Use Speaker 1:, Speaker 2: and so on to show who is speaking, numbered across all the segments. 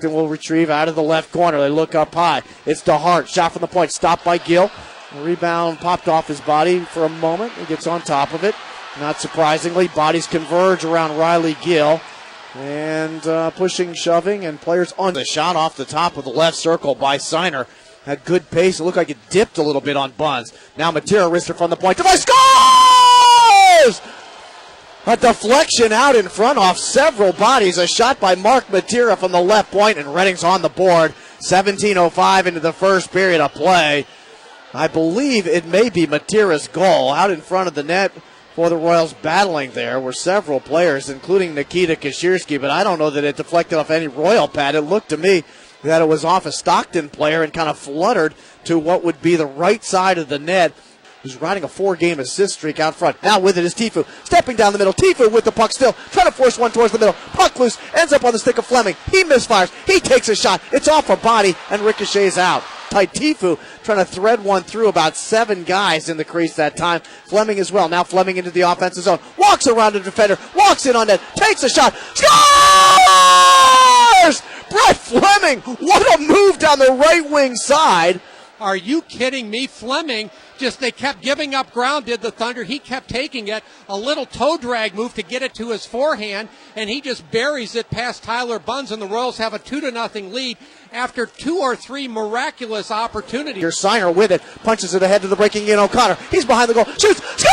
Speaker 1: Will retrieve out of the left corner. They look up high. It's DeHart. Shot from the point. Stopped by Gill. The rebound popped off his body for a moment. He gets on top of it. Not surprisingly, bodies converge around Riley Gill. And pushing, shoving, and players on. The shot off the top of the left circle by Signer. Had good pace. It looked like it dipped a little bit on Buns. Now Matera wristed from the point. Device scores! A deflection out in front off several bodies. A shot by Mark Matera from the left point, and Reading's on the board. 17:05 into the first period of play. I believe it may be Matera's goal. Out in front of the net for the Royals battling there were several players, including Nikita Kashirski, but I don't know that it deflected off any Royal pad. It looked to me that it was off a Stockton player and kind of fluttered to what would be the right side of the net. Who's riding a 4-game assist streak out front. Now with it is Tifu, stepping down the middle. Tifu with the puck still, trying to force one towards the middle. Puck loose, ends up on the stick of Fleming. He misfires, he takes a shot. It's off a body and ricochets out. Tifu trying to thread one through about 7 guys in the crease that time. Fleming as well. Now Fleming into the offensive zone. Walks around the defender, walks in on net, takes a shot. Scores! Brett Fleming, what a move down the right wing side.
Speaker 2: Are you kidding me? Fleming, they kept giving up ground, did the Thunder. He kept taking it. A little toe drag move to get it to his forehand, and he just buries it past Tyler Buns, and the Royals have a 2-0 lead after 2 or 3 miraculous opportunities.
Speaker 1: Here's Signer with it, punches it ahead to the breaking Ian O'Connor. He's behind the goal, shoots, scores!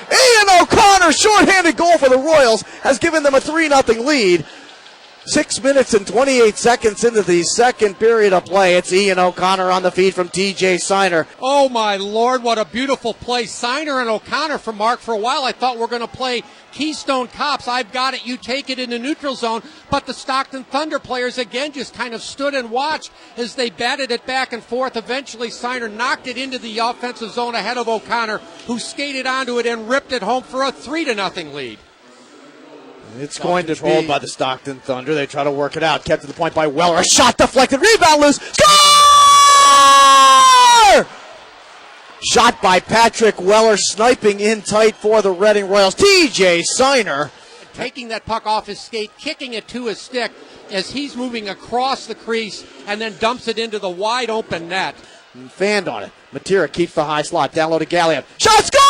Speaker 1: Ian O'Connor, shorthanded goal for the Royals, has given them a 3-0 lead. 6 minutes and 28 seconds into the second period of play. It's Ian O'Connor on the feed from TJ Signer.
Speaker 2: Oh, my Lord, what a beautiful play. Signer and O'Connor from Mark. For a while, I thought we were going to play Keystone Cops. I've got it, you take it in the neutral zone. But the Stockton Thunder players, again, just kind of stood and watched as they batted it back and forth. Eventually, Signer knocked it into the offensive zone ahead of O'Connor, who skated onto it and ripped it home for a 3-0 lead.
Speaker 1: It's going to be controlled by the Stockton Thunder. They try to work it out. Kept to the point by Weller. A shot deflected. Rebound loose. Score! Shot by Patrick Weller, sniping in tight for the Reading Royals. TJ Signer
Speaker 2: taking that puck off his skate, kicking it to his stick as he's moving across the crease and then dumps it into the wide open net.
Speaker 1: And fanned on it. Matera keeps the high slot. Down low to Gallion. Shot, score!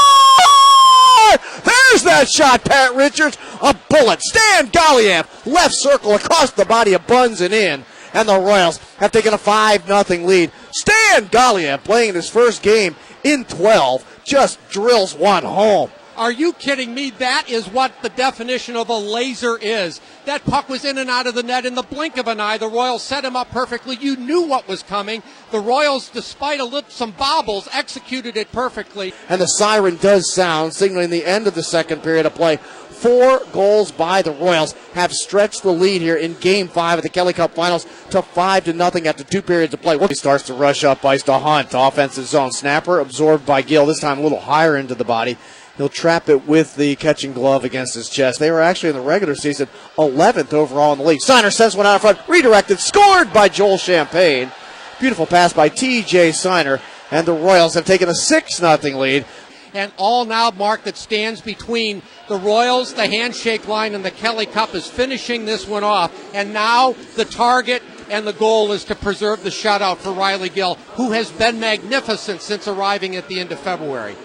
Speaker 1: There's that shot, Pat Richards. A bullet. Stan Gallian, left circle across the body of Buns and in. And the Royals have taken a 5-0 lead. Stan Gallian, playing his first game in 12, just drills one home.
Speaker 2: Are you kidding me? That is what the definition of a laser is. That puck was in and out of the net in the blink of an eye. The Royals set him up perfectly. You knew what was coming. The Royals, despite some bobbles, executed it perfectly.
Speaker 1: And the siren does sound, signaling the end of the second period of play. 4 goals by the Royals have stretched the lead here in Game 5 of the Kelly Cup Finals to 5-0 after 2 periods of play. He starts to rush up ice to Hunt, offensive zone. Snapper absorbed by Gill, this time a little higher into the body. He'll trap it with the catching glove against his chest. They were actually in the regular season 11th overall in the league. Signer sends one out in front, redirected, scored by Joel Champagne. Beautiful pass by TJ Signer, and the Royals have taken a 6-0 lead.
Speaker 2: And all now, Mark, that stands between the Royals, the handshake line, and the Kelly Cup is finishing this one off. And now the target and the goal is to preserve the shutout for Riley Gill, who has been magnificent since arriving at the end of February.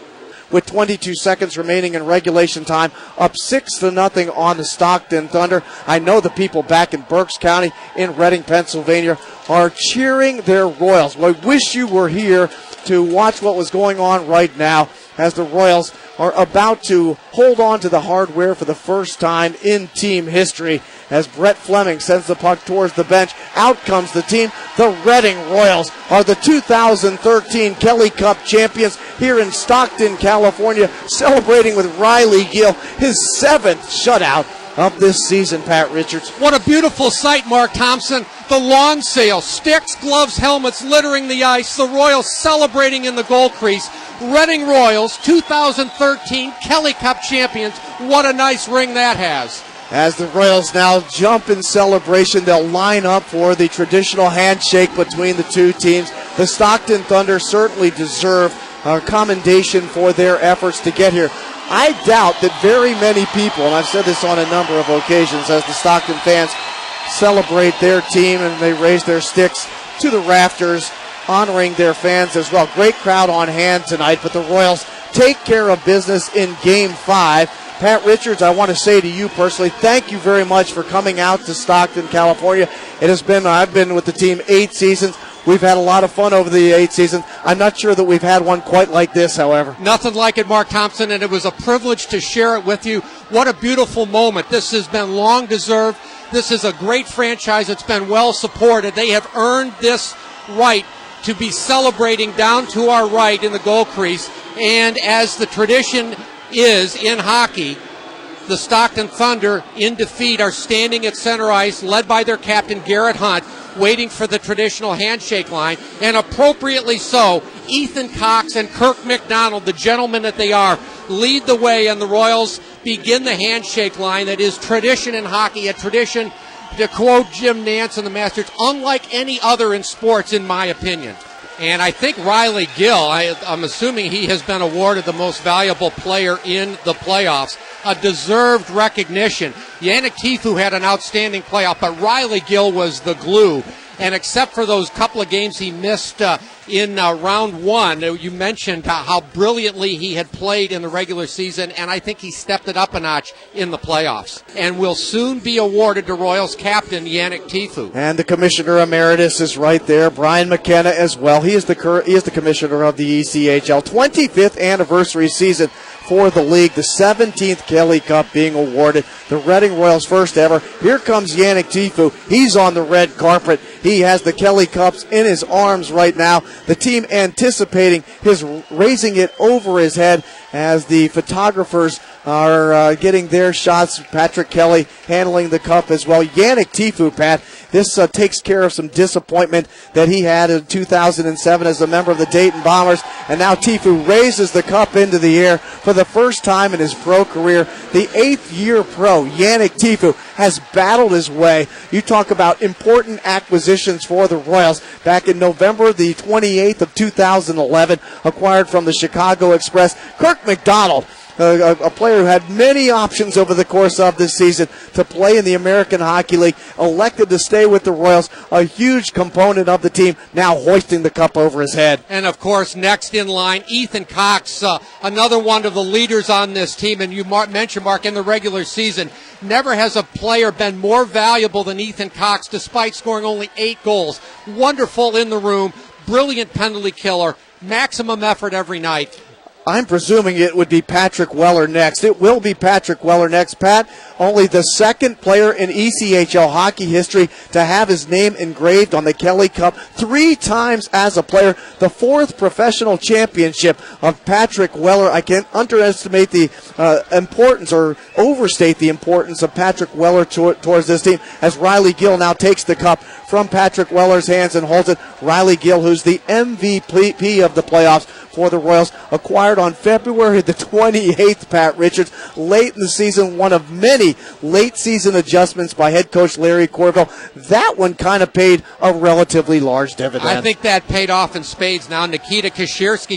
Speaker 1: With 22 seconds remaining in regulation time, up 6-0 on the Stockton Thunder. I know the people back in Berks County in Reading, Pennsylvania are cheering their Royals. Well, I wish you were here to watch what was going on right now as the Royals are about to hold on to the hardware for the first time in team history as Brett Fleming sends the puck towards the bench. Out comes the team. The Reading Royals are the 2013 Kelly Cup champions here in Stockton, California, celebrating with Riley Gill, his 7th shutout of this season, Pat Richards.
Speaker 2: What a beautiful sight, Mark Thompson. The lawn sale, sticks, gloves, helmets littering the ice. The Royals celebrating in the goal crease. Reading Royals, 2013 Kelly Cup champions. What a nice ring that has.
Speaker 1: As the Royals now jump in celebration, they'll line up for the traditional handshake between the two teams. The Stockton Thunder certainly deserve a commendation for their efforts to get here. I doubt that very many people, and I've said this on a number of occasions as the Stockton fans celebrate their team, and they raise their sticks to the rafters, honoring their fans as well. Great crowd on hand tonight, but the Royals take care of business in Game 5. Pat Richards, I want to say to you personally, thank you very much for coming out to Stockton, California. I've been with the team 8 seasons. We've had a lot of fun over the 8 seasons. I'm not sure that we've had one quite like this, however.
Speaker 2: Nothing like it, Mark Thompson, and it was a privilege to share it with you. What a beautiful moment. This has been long deserved. This is a great franchise. It's been well supported. They have earned this right to be celebrating down to our right in the goal crease. And as the tradition is in hockey, the Stockton Thunder, in defeat, are standing at center ice, led by their captain, Garrett Hunt, waiting for the traditional handshake line. And appropriately so, Ethan Cox and Kirk McDonald, the gentlemen that they are, lead the way, and the Royals begin the handshake line that is tradition in hockey, a tradition, to quote Jim Nance and the Masters, unlike any other in sports, in my opinion. And I think Riley Gill, I'm assuming he has been awarded the most valuable player in the playoffs. A deserved recognition. Yannick Tifu had an outstanding playoff, but Riley Gill was the glue. And except for those couple of games he missed in round 1, you mentioned how brilliantly he had played in the regular season, and I think he stepped it up a notch in the playoffs. And will soon be awarded to Royals captain Yannick Tifu.
Speaker 1: And the commissioner emeritus is right there, Brian McKenna as well. He is the commissioner of the ECHL. 25th anniversary season for the league, the 17th Kelly Cup being awarded, the Reading Royals' first ever. Here comes Yannick Tifu. He's on the red carpet. He has the Kelly Cups in his arms right now. The team anticipating his raising it over his head as the photographers are getting their shots. Patrick Kelly handling the cup as well. Yannick Tifu, Pat, this takes care of some disappointment that he had in 2007 as a member of the Dayton Bombers. And now Tifu raises the cup into the air for the first time in his pro career. The 8th year pro, Yannick Tifu, has battled his way. You talk about important acquisitions for the Royals. Back in November the 28th of 2011, acquired from the Chicago Express, Kirk McDonald, a player who had many options over the course of this season to play in the American Hockey League, elected to stay with the Royals, a huge component of the team, now hoisting the cup over his head.
Speaker 2: And, of course, next in line, Ethan Cox, another one of the leaders on this team. And you mentioned, Mark, in the regular season, never has a player been more valuable than Ethan Cox, despite scoring only 8 goals. Wonderful in the room, brilliant penalty killer, maximum effort every night.
Speaker 1: I'm presuming it would be Patrick Weller next. It will be Patrick Weller next, Pat. Only the second player in ECHL hockey history to have his name engraved on the Kelly Cup 3 times as a player. The 4th professional championship of Patrick Weller. I can't underestimate the importance or overstate the importance of Patrick Weller towards this team as Riley Gill now takes the cup from Patrick Weller's hands and holds it. Riley Gill, who's the MVP of the playoffs for the Royals, acquired on February the 28th, Pat Richards, late in the season, one of many late season adjustments by head coach Larry Corville. That one kind of paid a relatively large dividend.
Speaker 2: I think that paid off in spades now. Nikita Kashirski